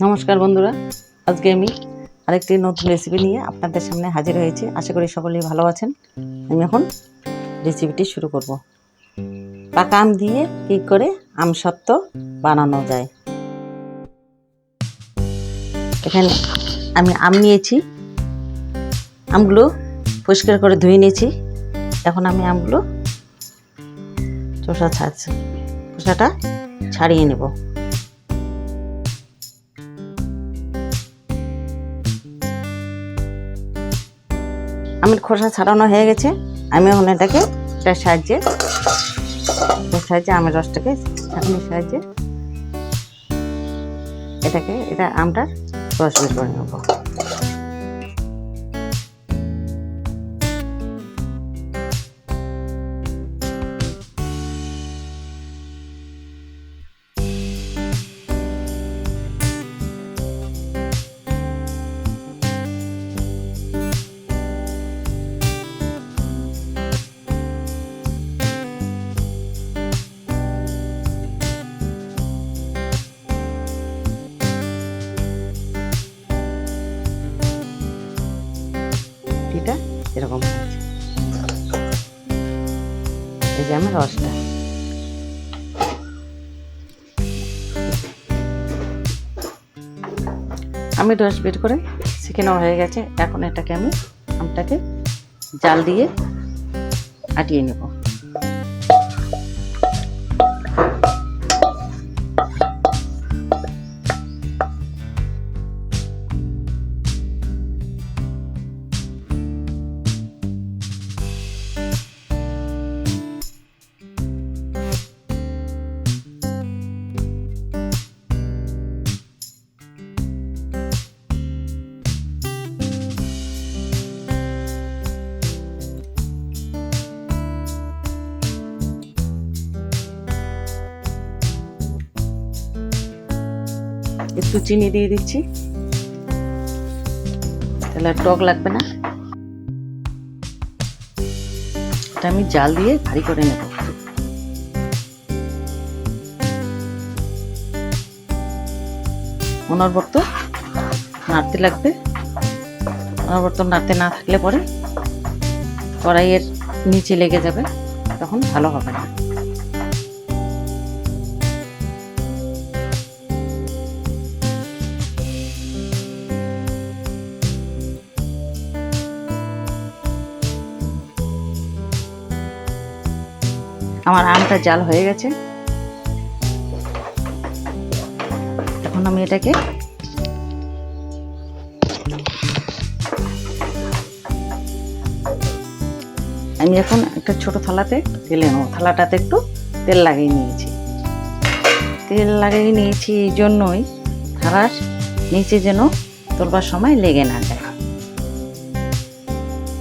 নমস্কার বন্ধুরা, আজকে আমি আরেকটি নতুন রেসিপি নিয়ে আপনাদের সামনে হাজির হয়েছি। আশা করি সকলেই ভালো আছেন। আমি এখন রেসিপিটি শুরু করব। পাকা আম দিয়ে কী করে আমসত্ত্ব বানানো যায়। এখানে আমি আম নিয়েছি, আমগুলো পরিষ্কার করে ধুয়ে নিয়েছি। এখন আমি আমগুলো খোসাটা ছাড়িয়ে নেব। আমের খোসা ছাড়ানো হয়ে গেছে। আমি এখন এটাকে সাহায্যে আমের রসটাকে ছাঁকনির সাহায্যে এটা আমটার রস বের করে নেব। এটা এরকম হয়েছে। এই যে আমার রসটা, আমি রস বের করে ছেঁকে নেওয়া হয়ে গেছে। এখন এটাকে আমি আমটাকে জাল দিয়ে আটিয়ে নেব। একটু চিনি দিয়ে দিচ্ছি, তাহলে আর টক লাগবে না। এটা আমি জাল দিয়ে ভারী করে নেব। অনবরত নাড়তে লাগবে। অনবরত নাড়তে না থাকলে পরে কড়াইয়ের নিচে লেগে যাবে, তখন ভালো হবে না। আমার আমটা জাল হয়ে গেছে। এখন আমি এটাকে এখন একটা ছোট থালাতে ঢেলে নেব। থালাটাতে একটু তেল লাগিয়ে নিয়েছি। এই জন্যই থালার নিচে যেন তোলবার সময় লেগে না যায়।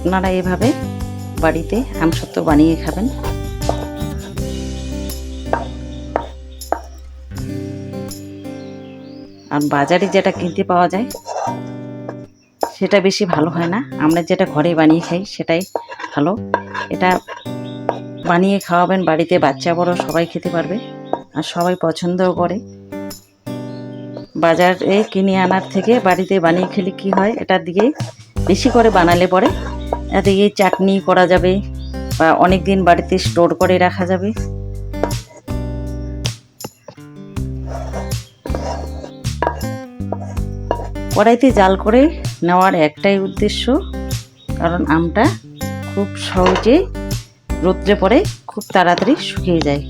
আপনারা এভাবে বাড়িতে আমসত্ত্ব বানিয়ে খাবেন। আর বাজারে যেটা কিনতে পাওয়া যায় সেটা বেশি ভালো হয় না। আমরা যেটা ঘরে বানিয়ে খাই সেটাই ভালো। এটা বানিয়ে খাওয়াবেন, বাড়িতে বাচ্চা বড় সবাই খেতে পারবে আর সবাই পছন্দও করে। বাজারে কিনে আনার থেকে বাড়িতে বানিয়ে খেলে কি হয়, এটা দিয়ে বেশি করে বানালে পরে এটা দিয়ে চাটনি করা যাবে বা অনেক দিন বাড়িতে স্টোর করে রাখা যাবে। কড়াইতে জাল করে নেওয়ার একটাই উদ্দেশ্য, কারণ আমটা খুব সহজে রোদ্রে পড়ে খুব তাড়াতাড়ি শুকিয়ে যায়।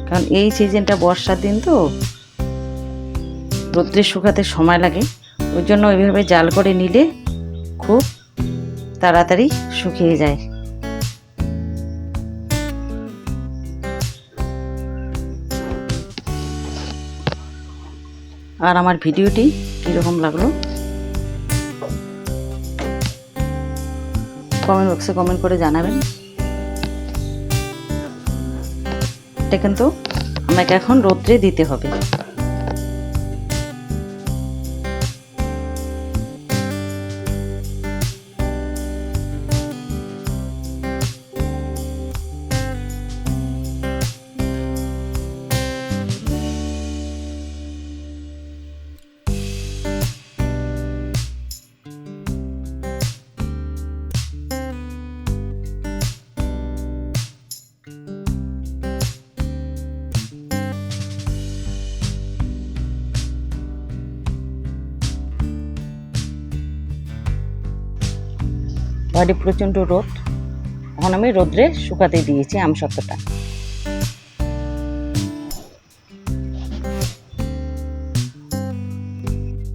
কারণ এই সিজনটা বর্ষার দিন, তো রোদ্রে শুকাতে সময় লাগে। ওই জন্য ওইভাবে জাল করে নিলে খুব তাড়াতাড়ি শুকিয়ে যায়। আর আমার ভিডিওটি কীরকম লাগলো কমেন্ট বক্সে কমেন্ট করে জানাবেন। এটা কিন্তু আমাকে এখন রোদ্রে দিতে হবে। বাইরে প্রচণ্ড রোদ, এখন আমি রোদ্রে শুকাতে দিয়েছি আমসত্ত্বটা।